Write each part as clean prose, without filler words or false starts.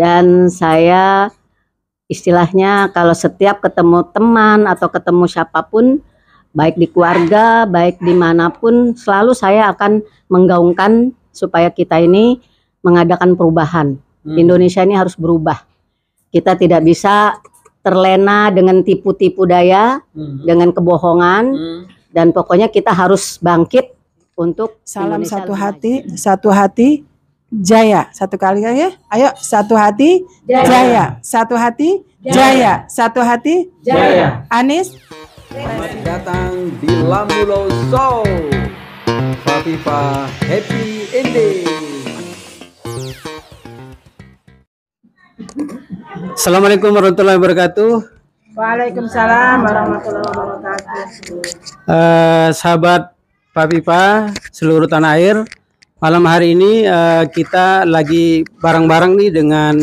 Dan saya istilahnya kalau setiap ketemu teman atau ketemu siapapun, baik di keluarga, baik dimanapun, selalu saya akan menggaungkan supaya kita ini mengadakan perubahan. Indonesia ini harus berubah. Kita tidak bisa terlena dengan tipu-tipu daya, dengan kebohongan, dan pokoknya kita harus bangkit untuk salam Indonesia satu hati, jaya. Satu kali ya. Ayo, satu hati, jaya. Satu hati, jaya. Satu hati, jaya. Anies. Selamat datang di Lambulo Show. Fafifa Happy Ending. Assalamualaikum warahmatullahi wabarakatuh. Waalaikumsalam warahmatullahi wabarakatuh. Sahabat Fafifa seluruh tanah air, malam hari ini kita lagi bareng-bareng nih dengan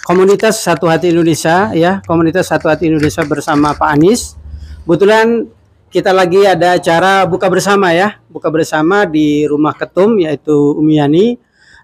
komunitas Satu Hati Indonesia ya, komunitas Satu Hati Indonesia bersama Pak Anies. Kebetulan kita lagi ada acara buka bersama ya, buka bersama di rumah ketum yaitu Umi Yani,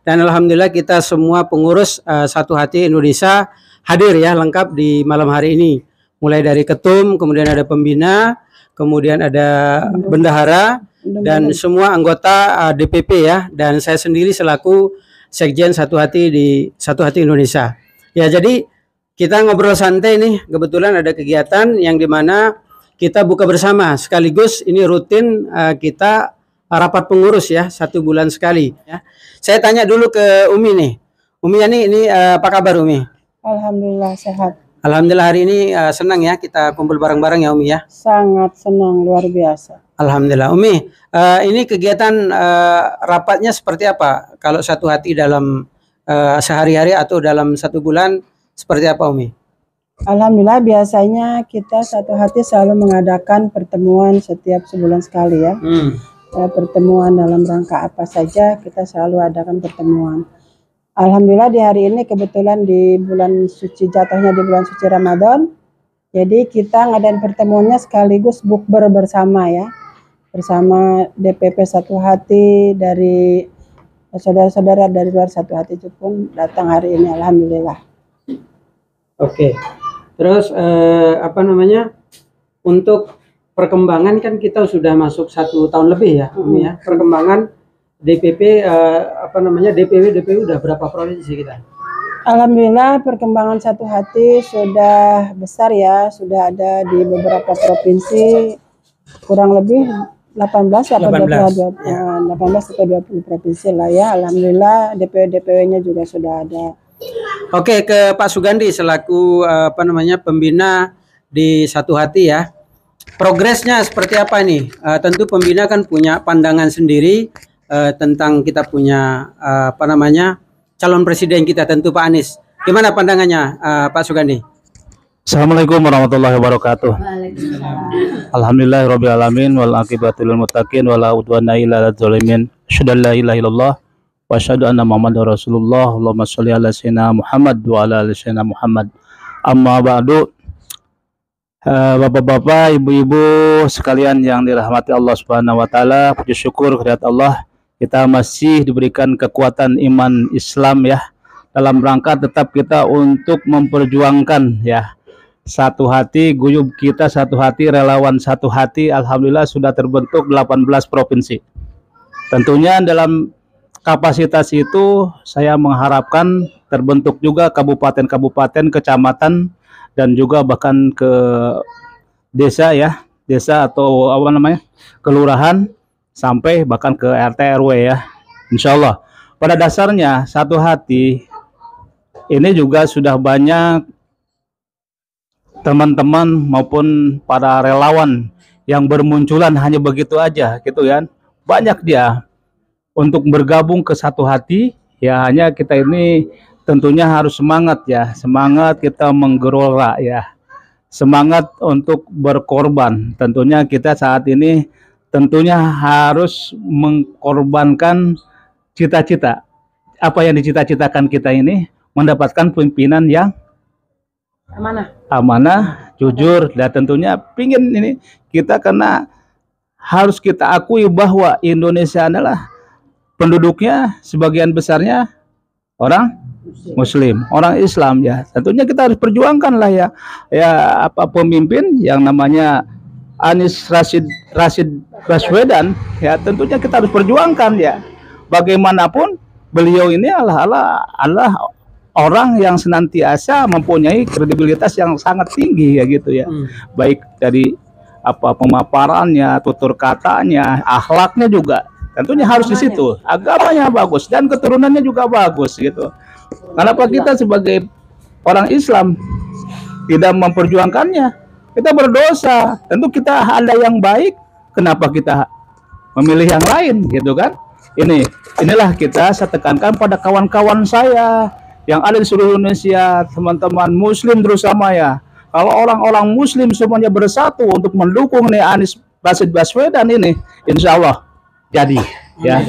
dan alhamdulillah kita semua pengurus Satu Hati Indonesia hadir ya, lengkap di malam hari ini. Mulai dari ketum, kemudian ada pembina, kemudian ada bendahara, dan semua anggota DPP ya, dan saya sendiri selaku Sekjen Satu Hati di Satu Hati Indonesia. Ya, jadi kita ngobrol santai nih, kebetulan ada kegiatan yang dimana kita buka bersama, sekaligus ini rutin kita rapat pengurus ya, 1 bulan sekali ya. Saya tanya dulu ke Umi nih, Umi ini apa kabar Umi? Alhamdulillah sehat. Alhamdulillah hari ini senang ya kita kumpul bareng-bareng ya Umi ya. Sangat senang, luar biasa. Alhamdulillah Umi, ini kegiatan rapatnya seperti apa? Kalau Satu Hati dalam sehari-hari atau dalam 1 bulan seperti apa Umi? Alhamdulillah biasanya kita Satu Hati selalu mengadakan pertemuan setiap sebulan sekali ya. Pertemuan dalam rangka apa saja kita selalu adakan pertemuan. Alhamdulillah di hari ini kebetulan di bulan suci, jatuhnya di bulan suci Ramadan. Jadi kita ngadain pertemuannya sekaligus bukber bersama ya. Bersama DPP Satu Hati, dari saudara-saudara dari luar Satu Hati pun datang hari ini, alhamdulillah. Oke. Terus apa namanya? Untuk perkembangan kan kita sudah masuk 1 tahun lebih ya, Umi ya. Perkembangan DPP apa namanya? DPW udah berapa provinsi kita? Alhamdulillah perkembangan Satu Hati sudah besar ya, sudah ada di beberapa provinsi, kurang lebih 18 atau 20 atau 20 provinsi lah ya. Alhamdulillah DPW-nya juga sudah ada. Oke, ke Pak Sugandi selaku apa namanya pembina di Satu Hati ya. Progresnya seperti apa nih? Tentu pembina kan punya pandangan sendiri tentang kita punya apa namanya calon presiden kita, tentu Pak Anies. Gimana pandangannya Pak Sugandi? Assalamualaikum warahmatullahi wabarakatuh. Alhamdulillahirabbil alamin wal aqibatu lil muttaqin wala udwana illa 'alal zalimin. Asyhadu an la ilaha illallah wa asyhadu anna Muhammadar Rasulullah. Allahumma shalli ala sayyidina Muhammad wa ala ali sayyidina Muhammad. Amma ba'du. Bapak-bapak, ibu-ibu sekalian yang dirahmati Allah Subhanahu wa taala, puji syukur kehadirat Allah, kita masih diberikan kekuatan iman Islam ya, dalam rangka tetap kita untuk memperjuangkan ya Satu Hati, guyub kita Satu Hati, relawan Satu Hati. Alhamdulillah sudah terbentuk 18 provinsi. Tentunya dalam kapasitas itu saya mengharapkan terbentuk juga kabupaten-kabupaten, kecamatan, dan juga bahkan ke desa ya, desa atau apa namanya, kelurahan, sampai bahkan ke RT RW ya. Insya Allah pada dasarnya Satu Hati ini juga sudah banyak teman-teman maupun para relawan yang bermunculan hanya begitu aja gitu kan. Banyak dia untuk bergabung ke Satu Hati ya, hanya kita ini tentunya harus semangat ya, semangat kita menggerola ya, semangat untuk berkorban. Tentunya kita saat ini tentunya harus mengkorbankan cita-cita. Apa yang dicita-citakan kita ini, mendapatkan pimpinan yang amanah, jujur, dan tentunya pingin ini kita, karena harus kita akui bahwa Indonesia adalah penduduknya sebagian besarnya orang Muslim, orang Islam ya. Tentunya kita harus perjuangkan lah ya, apa pemimpin yang namanya Anies Rashid Baswedan ya. Tentunya kita harus perjuangkan ya. Bagaimanapun beliau ini adalah orang yang senantiasa mempunyai kredibilitas yang sangat tinggi ya gitu ya. Baik dari apa pemaparannya, tutur katanya, akhlaknya juga tentunya harus di situ. Agamanya bagus dan keturunannya juga bagus gitu. Kenapa kita sebagai orang Islam tidak memperjuangkannya? Kita berdosa. Tentu kita ada yang baik, kenapa kita memilih yang lain gitu kan? Inilah saya tekankan pada kawan-kawan saya yang ada di seluruh Indonesia, teman-teman Muslim terutama ya. Kalau orang-orang Muslim semuanya bersatu untuk mendukung nih Anies Rashid Baswedan ini, insya Allah jadi ya.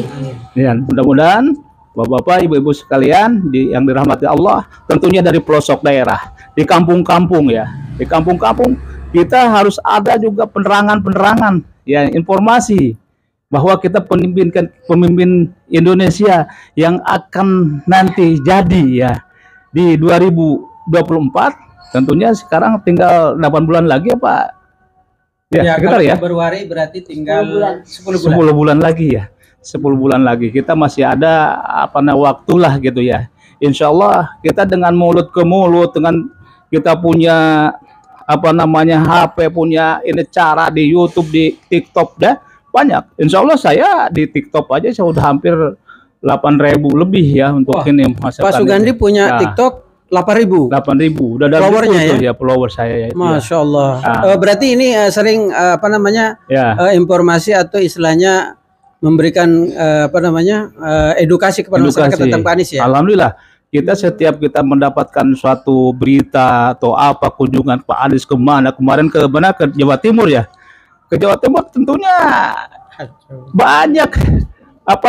Dan mudah-mudahan Bapak-bapak, ibu-ibu sekalian yang dirahmati Allah, tentunya dari pelosok daerah, di kampung-kampung ya, di kampung-kampung kita harus ada juga penerangan-penerangan ya, informasi bahwa kita pemimpin Indonesia yang akan nanti jadi ya di 2024. Tentunya sekarang tinggal 8 bulan lagi ya Pak. Ya, sekitar ya. Februari berarti tinggal 10 bulan lagi ya. 10 bulan lagi kita masih ada waktu lah gitu ya. Insya Allah kita dengan mulut ke mulut, dengan kita punya HP, punya ini cara di YouTube, di TikTok dah banyak. Insya Allah saya di TikTok aja saya udah hampir 8.000 lebih ya untuk ini. Pak Sugandi punya TikTok 8.000. Udah ada followernya ya, follower saya ya. Masya Allah. Berarti ini sering informasi atau istilahnya memberikan edukasi kepada masyarakat tentang Pak Anies ya. Alhamdulillah kita setiap kita mendapatkan suatu berita atau kunjungan Pak Anies kemana, kemarin ke Jawa Timur ya. Ke Jawa Timur tentunya banyak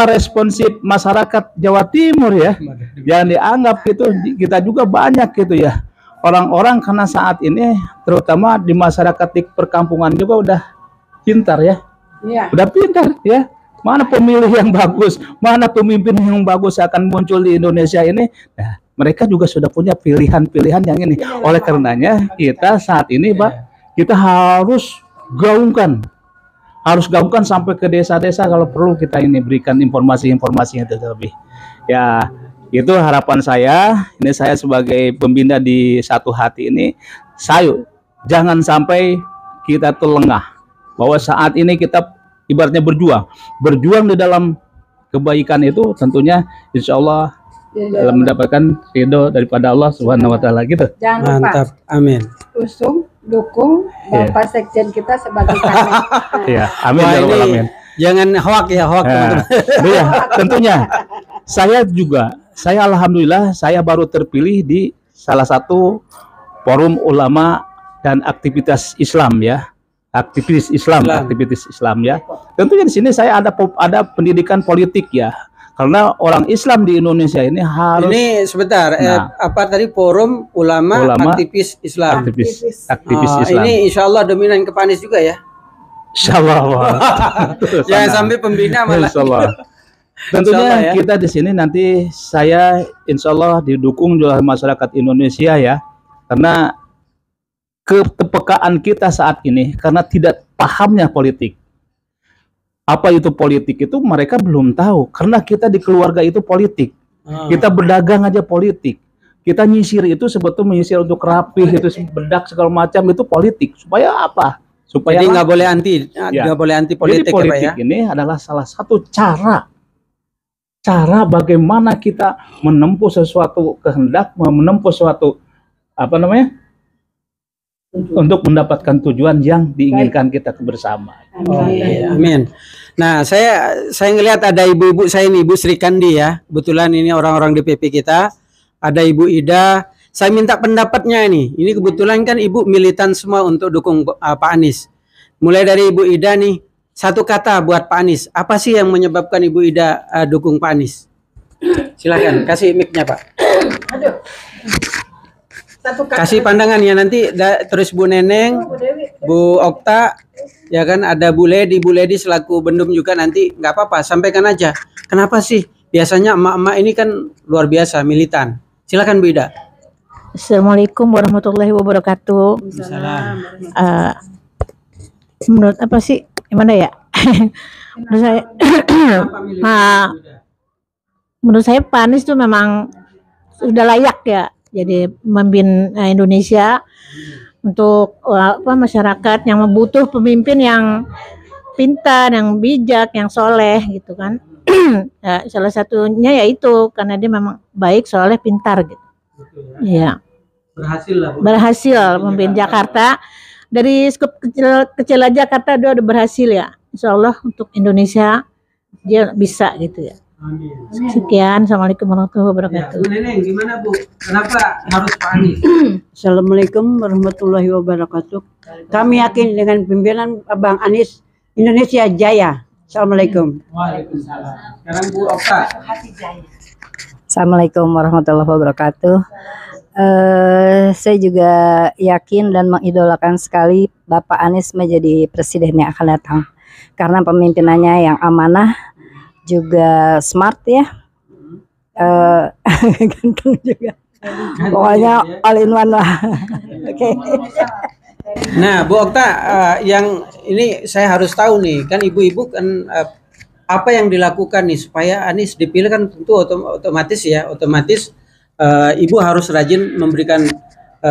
responsif masyarakat Jawa Timur ya, yang dianggap gitu. Kita juga banyak gitu ya orang-orang, karena saat ini terutama di masyarakat di perkampungan juga udah pintar ya, udah pintar ya. Mana pemilih yang bagus, mana pemimpin yang bagus akan muncul di Indonesia ini. Nah, mereka juga sudah punya pilihan-pilihan yang ini. Oleh karenanya kita saat ini Pak, kita harus gaungkan sampai ke desa-desa kalau perlu, kita ini berikan informasi-informasi yang lebih. Ya, itu harapan saya. Ini saya sebagai pembina di Satu Hati ini, jangan sampai kita tuh lengah. Bahwa saat ini kita ibaratnya berjuang di dalam kebaikan itu, tentunya insya Allah dalam mendapatkan ridho daripada Allah Subhanahu Wa Taala gitu. Jangan mantap, lupa, amin. Usung, dukung Bapak Sekjen kita sebagai caleg. Iya, amin ya Rabbal Alamin. Jangan hoak teman-teman. Ya, tentunya saya alhamdulillah saya baru terpilih di salah satu forum ulama dan aktivitas Islam ya. Aktivis Islam ya. Tentunya di sini saya ada pendidikan politik ya. Karena orang Islam di Indonesia ini harus. Ini sebentar, apa tadi forum ulama aktivis Islam. Aktivis Islam. Ini insya Allah dominan ke Pak Anies juga ya. Insya Allah. Jangan sampai pembina malah. Insya Allah. Tentunya kita di sini nanti saya insya Allah didukung oleh masyarakat Indonesia ya. Karena kepekaan kita saat ini karena tidak pahamnya politik. Apa itu politik itu mereka belum tahu, karena kita di keluarga itu politik. Kita berdagang aja politik. Kita nyisir itu sebetulnya menyisir untuk rapih, itu bedak segala macam itu politik. Supaya apa? Supaya jadi nggak boleh anti politik. Jadi politik ini adalah salah satu cara bagaimana kita menempuh sesuatu kehendak, menempuh suatu untuk mendapatkan tujuan yang diinginkan kita bersama. Amin. Nah, saya ngelihat ada ibu-ibu saya ini, Ibu Sri Kandi ya. Kebetulan ini orang-orang DPP kita. Ada Ibu Ida. Saya minta pendapatnya ini. Ini kebetulan kan Ibu militan semua untuk dukung Pak Anies. Mulai dari Ibu Ida nih, satu kata buat Pak Anies. Apa sih yang menyebabkan Ibu Ida dukung Pak Anies? Silakan, kasih mic-nya Pak. Aduh. Kasih pandangannya nanti terus Bu Neneng, Bu Okta, ya kan, ada Bu Ledi selaku Bendum juga, nanti nggak apa-apa, sampaikan aja. Kenapa sih biasanya emak-emak ini kan luar biasa militan, Silakan Bu Ida. Assalamualaikum warahmatullahi wabarakatuh. Menurut apa sih? Gimana ya? Menurut saya, menurut saya Pak Anies itu memang sudah layak ya. Jadi memimpin Indonesia untuk masyarakat yang membutuh pemimpin yang pintar, yang bijak, yang soleh gitu kan. Ya, salah satunya yaitu karena dia memang baik, soleh, pintar gitu. Iya. Berhasil lah. Berhasil memimpin Jakarta. Dari skup kecil aja Jakarta dia udah berhasil ya. Insya Allah untuk Indonesia dia bisa gitu ya. Amin. Sekian, assalamualaikum warahmatullahi wabarakatuh. Bu Neneng, gimana Bu? Kenapa harus Pak Anies? Assalamualaikum warahmatullahi wabarakatuh. Kami yakin dengan pimpinan Abang Anies, Indonesia jaya. Assalamualaikum. Waalaikumsalam. Sekarang Bu Okta. Assalamualaikum warahmatullahi wabarakatuh. Saya juga yakin dan mengidolakan sekali Bapak Anies menjadi presiden yang akan datang. Karena pemimpinannya yang amanah, juga smart ya, ganteng juga. Pokoknya all in one lah. Oke. Nah, Bu Okta, yang ini saya harus tahu nih, kan ibu-ibu kan apa yang dilakukan nih supaya Anies dipilih kan tentu otomatis ya, ibu harus rajin memberikan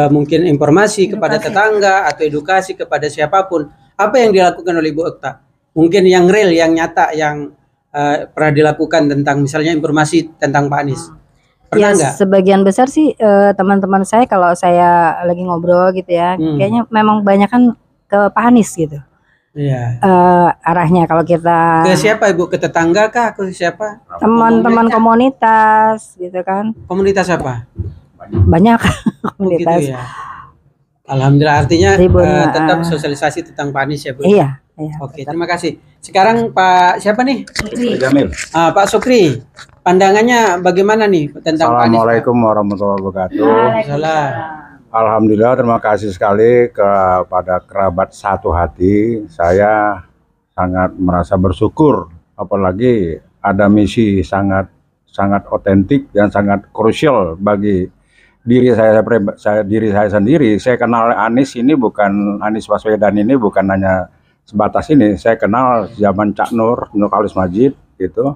mungkin informasi kepada tetangga atau edukasi kepada siapapun. Apa yang dilakukan oleh Ibu Okta? Mungkin yang real, yang nyata, yang pernah dilakukan tentang misalnya informasi tentang Pak Anies. Pernah nggak? Sebagian besar sih teman-teman saya kalau saya lagi ngobrol gitu ya, kayaknya memang banyak kan ke Pak Anies gitu. Iya. Arahnya kalau kita Ke siapa Ibu? Ke tetangga kah? Ke siapa? teman-teman komunitas gitu kan, Komunitas apa? banyak Oh, komunitas. gitu ya. Alhamdulillah, artinya Tribun, tetap sosialisasi tentang Pak Anies ya Bu. Iya. Oke, terima kasih. Sekarang Pak siapa nih? Jamil. Pak Sukri, pandangannya bagaimana nih tentang Pak Anies? Assalamualaikum warahmatullahi wabarakatuh. Waalaikumsalam. Alhamdulillah, terima kasih sekali kepada kerabat satu hati. Saya sangat merasa bersyukur, apalagi ada misi sangat otentik dan sangat krusial bagi diri saya sendiri. Saya kenal Anies ini bukan Anies Baswedan ini bukan hanya sebatas ini. Saya kenal zaman Cak Nur Khalis Majid gitu.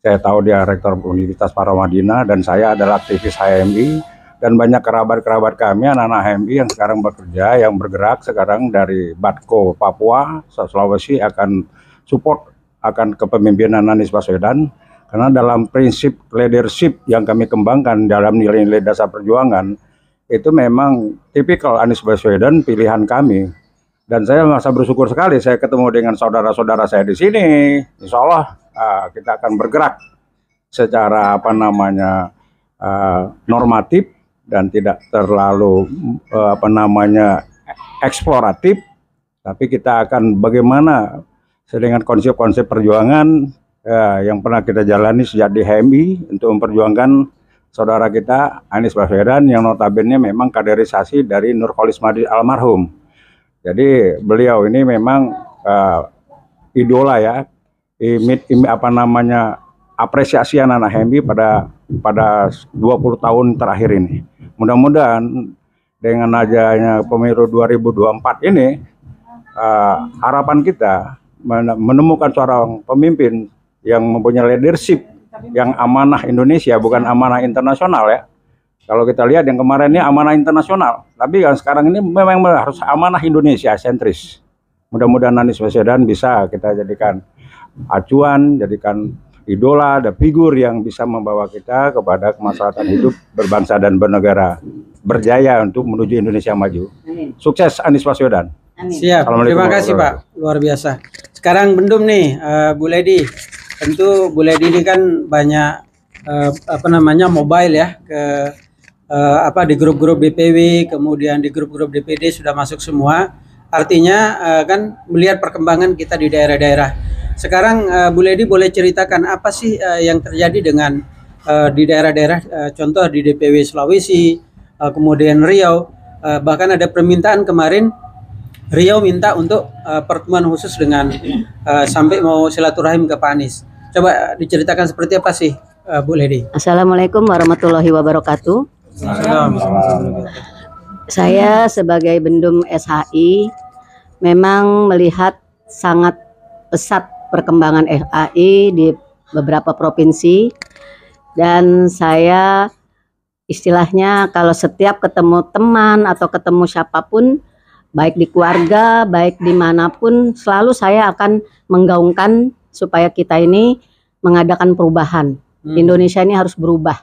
Saya tahu dia rektor Universitas Paramadina dan saya adalah aktivis HMI. Dan banyak kerabat-kerabat kami, anak-anak HMI yang sekarang bekerja, yang bergerak sekarang dari Batko Papua, Sulawesi akan support akan kepemimpinan Anies Baswedan. Karena dalam prinsip leadership yang kami kembangkan dalam nilai-nilai dasar perjuangan, itu memang tipikal Anies Baswedan pilihan kami. Dan saya merasa bersyukur sekali saya ketemu dengan saudara-saudara saya di sini. Insya Allah kita akan bergerak secara normatif dan tidak terlalu eksploratif, tapi kita akan bagaimana dengan konsep-konsep perjuangan yang pernah kita jalani sejak di HMI untuk memperjuangkan saudara kita Anies Baswedan yang notabene memang kaderisasi dari Nur Khalis Majid almarhum. Jadi beliau ini memang idola ya, apresiasi anak-anak HMI pada 20 tahun terakhir ini. Mudah-mudahan dengan adanya pemilu 2024 ini harapan kita menemukan seorang pemimpin yang mempunyai leadership yang amanah Indonesia, bukan amanah internasional ya. Kalau kita lihat yang kemarin ini amanah internasional, tapi yang sekarang ini memang harus amanah Indonesia sentris. Mudah-mudahan Anies Baswedan bisa kita jadikan acuan, jadikan idola, ada figur yang bisa membawa kita kepada kemaslahatan hidup berbangsa dan bernegara, berjaya untuk menuju Indonesia maju. Sukses Anies Baswedan. Siap, terima kasih Pak, luar biasa. Sekarang bendum nih, Bu Lady. Tentu Bu Lady ini kan banyak mobile ya di grup-grup DPW, kemudian di grup-grup DPD sudah masuk semua. Artinya kan melihat perkembangan kita di daerah-daerah. Sekarang Bu Lady boleh ceritakan apa sih yang terjadi dengan di daerah-daerah, contoh di DPW Sulawesi, kemudian Riau, bahkan ada permintaan kemarin Riau minta untuk pertemuan khusus dengan sampai mau silaturahim ke Pak Anies. Coba diceritakan seperti apa sih Bu Lady? Assalamualaikum warahmatullahi wabarakatuh. Saya sebagai Bendum SHI memang melihat sangat pesat perkembangan SHI di beberapa provinsi, dan saya istilahnya kalau setiap ketemu teman atau ketemu siapapun, baik di keluarga, baik dimanapun, selalu saya akan menggaungkan supaya kita ini mengadakan perubahan. Indonesia ini harus berubah.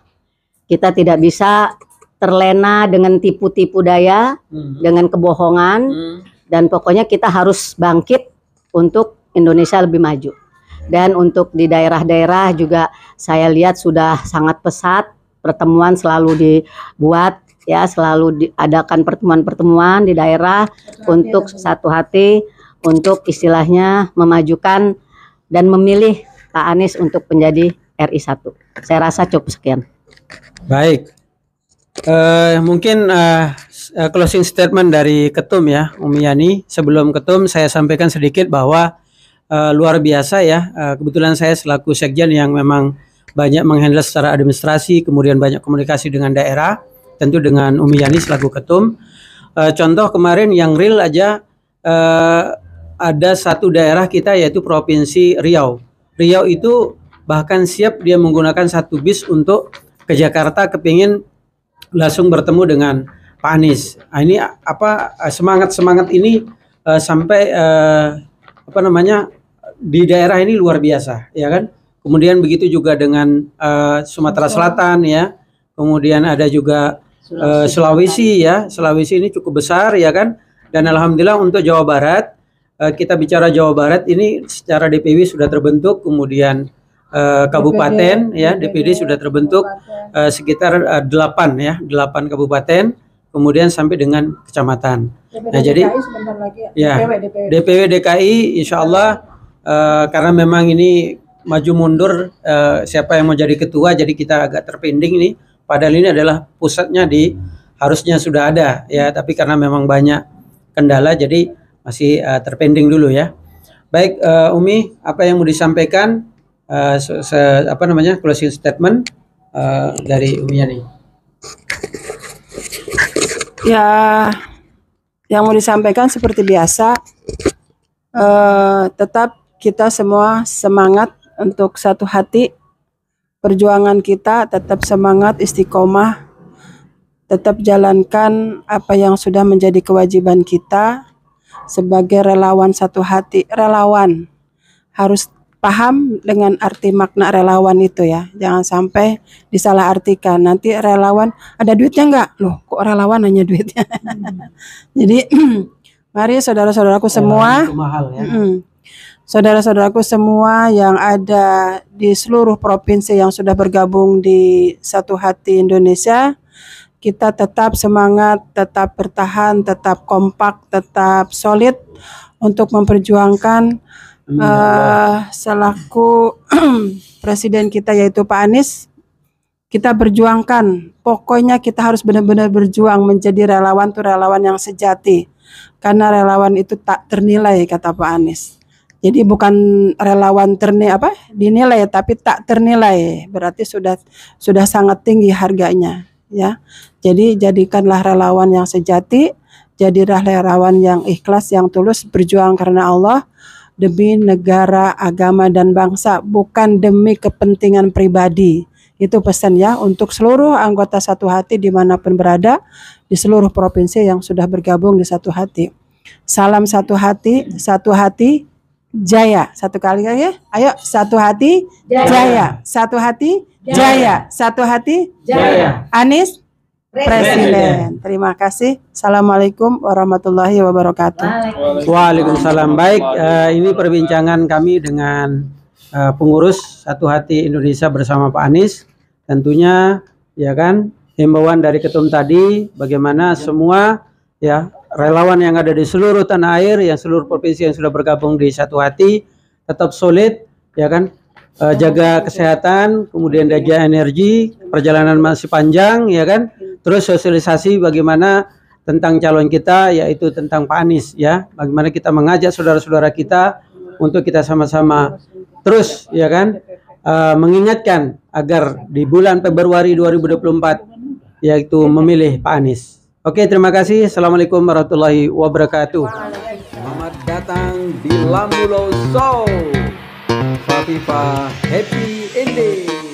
Kita tidak bisa terlena dengan tipu-tipu daya, dengan kebohongan, dan pokoknya kita harus bangkit untuk Indonesia lebih maju. Dan untuk di daerah-daerah juga saya lihat sudah sangat pesat, pertemuan selalu dibuat, ya, selalu diadakan pertemuan-pertemuan di daerah untuk satu hati, untuk istilahnya memajukan dan memilih Pak Anies untuk menjadi RI 1. Saya rasa cukup sekian. Baik. Mungkin closing statement dari Ketum ya, Umi Yani. Sebelum Ketum saya sampaikan sedikit bahwa luar biasa ya, kebetulan saya selaku sekjen yang memang banyak menghandle secara administrasi, kemudian banyak komunikasi dengan daerah, tentu dengan Umi Yani selaku Ketum. Contoh kemarin yang real aja, ada satu daerah kita yaitu Provinsi Riau. Riau itu bahkan siap dia menggunakan satu bis untuk ke Jakarta, kepingin langsung bertemu dengan Pak Anies. Ini apa semangat ini sampai di daerah ini luar biasa, ya kan? Kemudian begitu juga dengan Sumatera Selatan ya. Kemudian ada juga Sulawesi ya. Sulawesi ini cukup besar ya kan? Dan alhamdulillah untuk Jawa Barat, kita bicara Jawa Barat ini secara DPW sudah terbentuk, kemudian kabupaten ya, DPD sudah terbentuk sekitar 8 ya, 8 kabupaten, kemudian sampai dengan kecamatan. Nah, jadi ya DPW DKI insya Allah karena memang ini maju mundur siapa yang mau jadi ketua, jadi kita agak terpending ini. Padahal ini adalah pusatnya harusnya sudah ada ya, tapi karena memang banyak kendala jadi masih terpending dulu ya. Baik, Umi, apa yang mau disampaikan? Closing statement dari Umi Yani. Ya, yang mau disampaikan seperti biasa, tetap kita semua semangat untuk satu hati, perjuangan kita tetap semangat, istiqomah, tetap jalankan apa yang sudah menjadi kewajiban kita sebagai relawan satu hati. Relawan harus paham dengan arti makna relawan itu ya, jangan sampai disalahartikan. Nanti relawan ada duitnya enggak? Loh, kok relawan hanya duitnya? Jadi mari saudara-saudaraku semua, mahal, ya. Saudara-saudaraku semua yang ada di seluruh provinsi yang sudah bergabung di Satu Hati Indonesia, kita tetap semangat, tetap bertahan, tetap kompak, tetap solid untuk memperjuangkan selaku presiden kita yaitu Pak Anies. Kita berjuangkan, pokoknya kita harus benar-benar berjuang menjadi relawan tuh relawan yang sejati, karena relawan itu tak ternilai kata Pak Anies. Jadi bukan relawan dinilai, tapi tak ternilai, berarti sudah sangat tinggi harganya ya. Jadi jadikanlah relawan yang sejati, jadilah relawan yang ikhlas, yang tulus berjuang karena Allah, demi negara, agama, dan bangsa, bukan demi kepentingan pribadi. Itu pesan ya untuk seluruh anggota Satu Hati dimanapun berada di seluruh provinsi yang sudah bergabung di Satu Hati. Salam Satu Hati, Satu Hati Jaya. Satu kali ya, ayo Satu Hati Jaya, Satu Hati Jaya, Satu Hati Jaya. Anies Presiden. Terima kasih. Assalamualaikum warahmatullahi wabarakatuh. Waalaikumsalam. Baik, ini perbincangan kami dengan pengurus Satu Hati Indonesia bersama Pak Anies. Tentunya ya kan himbauan dari ketum tadi, bagaimana semua ya relawan yang ada di seluruh tanah air, yang seluruh provinsi yang sudah bergabung di Satu Hati tetap solid ya kan, jaga kesehatan, kemudian jaga energi, perjalanan masih panjang ya kan. Terus sosialisasi bagaimana tentang calon kita, yaitu tentang Pak Anies ya. Bagaimana kita mengajak saudara-saudara kita untuk kita sama-sama terus ya kan mengingatkan agar di bulan Februari 2024 yaitu memilih Pak Anies. Oke, terima kasih. Assalamualaikum warahmatullahi wabarakatuh. Selamat datang di Lambulo Show. Fafifa Happy Ending.